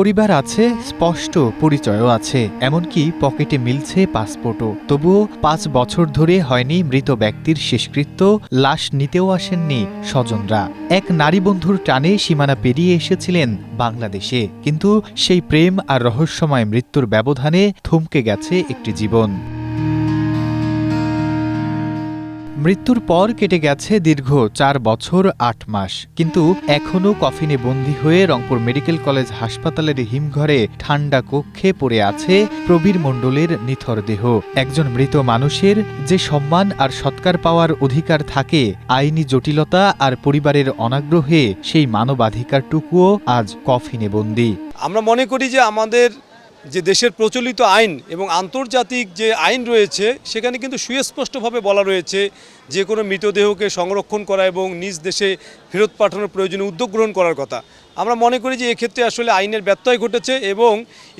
পরিবার আছে, স্পষ্ট পরিচয়ও আছে, এমনকি পকেটে মিলছে পাসপোর্টও। তবুও 5 বছর ধরে হয়নি মৃত ব্যক্তির শেষকৃত্য, লাশ নিতেও আসেননি স্বজনরা। এক নারী বন্ধুর টানে সীমানা পেরিয়ে এসেছিলেন বাংলাদেশে, কিন্তু সেই প্রেম আর রহস্যময় মৃত্যুর ব্যবধানে থমকে গেছে একটি জীবন। মৃত্যুর পর কেটে গেছে দীর্ঘ 4 বছর 8 মাস, কিন্তু এখনও কফিনে বন্দী হয়ে রংপুর মেডিকেল কলেজ হাসপাতালের হিমঘরে ঠান্ডা কক্ষে পড়ে আছে প্রবীর মণ্ডলের নিথর দেহ। একজন মৃত মানুষের যে সম্মান আর সৎকার পাওয়ার অধিকার থাকে, আইনি জটিলতা আর পরিবারের অনাগ্রহে সেই মানবাধিকারটুকুও আজ কফিনে বন্দী। আমরা মনে করি যে আমাদের যে দেশের প্রচলিত আইন এবং আন্তর্জাতিক যে আইন রয়েছে সেখানে কিন্তু সুস্পষ্টভাবে বলা রয়েছে যে কোনো মৃতদেহকে সংরক্ষণ করা এবং নিজ দেশে ফেরত পাঠানোর প্রয়োজনে উদ্যোগ গ্রহণ করার কথা। আমরা মনে করি যে এক্ষেত্রে আসলে আইনের ব্যত্যয় ঘটেছে এবং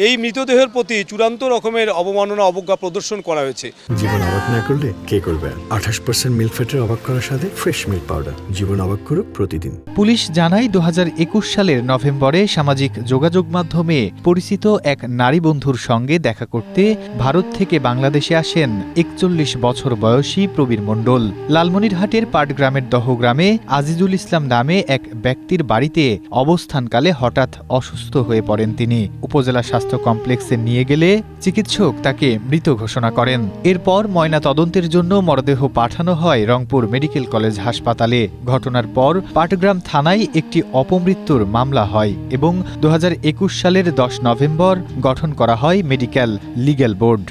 এই মৃতদেহের প্রতি চূড়ান্ত রকমের অবমাননা অবজ্ঞা প্রদর্শন করা হয়েছে। জীবন অবাক না করলে কে করবে? 28% মিল্ক ফ্যাটের অবাক করার সাথে ফ্রেশ মিল্ক পাউডার। জীবন অবাক করুক প্রতিদিন। পুলিশ জানায় 2021 সালের নভেম্বরে সামাজিক যোগাযোগ মাধ্যমে পরিচিত এক নারী বন্ধুর সঙ্গে দেখা করতে ভারত থেকে বাংলাদেশে আসেন 41 বছর বয়সী প্রবীর মণ্ডল। লালমনিরহাটের পাটগ্রামের দহগ্রামে আজিজুল ইসলাম নামে এক ব্যক্তির বাড়িতে অবস্থানকালে হঠাৎ অসুস্থ হয়ে পড়েন তিনি। উপজেলা স্বাস্থ্য কমপ্লেক্সে নিয়ে গেলে চিকিৎসক তাকে মৃত ঘোষণা করেন। এরপর ময়না তদন্তের জন্য মরদেহ পাঠানো হয় রংপুর মেডিকেল কলেজ হাসপাতালে। ঘটনার পর পাটগ্রাম থানায় একটি অপমৃত্যুর মামলা হয় এবং 2021 সালের 10 নভেম্বর গঠন করা হয় medical legal board.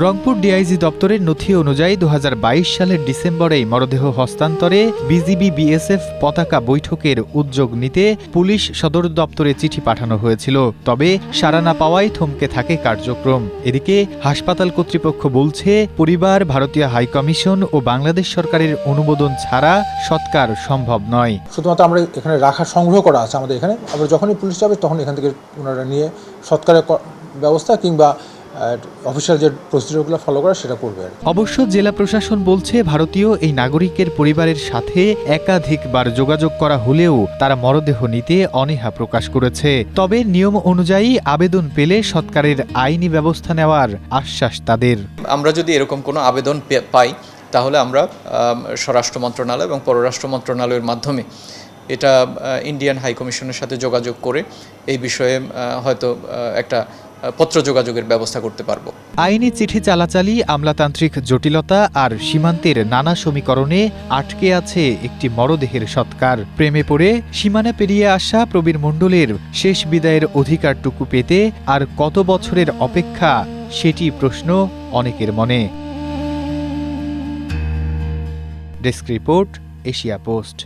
Rangpur DIG দপ্তরের নথি অনুযায়ী 2022 সালের ডিসেম্বরেই মরদেহ হস্তান্তরে বিজিবি বিএসএফ পতাকা বৈঠকের উদ্যোগ নিতে পুলিশ সদর দপ্তরে চিঠি পাঠানো হয়েছিল। তবে সাড়া না পাওয়ায় থমকে থাকে কার্যক্রম। এদিকে হাসপাতাল কর্তৃপক্ষ বলছে, পরিবার, ভারতীয় হাইকমিশন ও বাংলাদেশ সরকারের অনুমোদন ছাড়া সৎকার সম্ভব নয়। শুধুমাত্র আমরা এখানে রাখা সংগ্রহ করা আছে আমাদের এখানে, আবার যখনই পুলিশ যাবে তখন এখান থেকে ওনারা নিয়ে সৎকারের ব্যবস্থা কিংবা অফিসিয়াল যে প্রসিডিউরগুলো ফলো করে সেটা করবে। অবশ্য জেলা প্রশাসন বলছে, ভারতীয় এই নাগরিকের পরিবারের সাথে একাধিকবার যোগাযোগ করা হলেও তারা মরদেহ নিতে অনীহা প্রকাশ করেছে। তবে নিয়ম অনুযায়ী আবেদন পেলে সৎকারের আইনি ব্যবস্থা নেওয়ার আশ্বাস তাদের। আমরা যদি এরকম কোনো আবেদন পাই তাহলে আমরা স্বরাষ্ট্র মন্ত্রণালয় এবং পররাষ্ট্র মন্ত্রণালয়ের মাধ্যমে এটা ইন্ডিয়ান হাইকমিশনের সাথে যোগাযোগ করে এই বিষয়ে হয়তো একটা পত্র যোগাযোগের ব্যবস্থা করতে পারব। আইনি চিঠি চালাচালি, আমলাতান্ত্রিক জটিলতা আর সীমান্তের নানা সমীকরণে আটকে আছে একটি মরদেহের সৎকার। প্রেমে পড়ে সীমানা পেরিয়ে আসা প্রবীর মণ্ডলের শেষ বিদায়ের অধিকারটুকু পেতে আর কত বছরের অপেক্ষা, সেটি প্রশ্ন অনেকের মনে। Desk report, Asia post.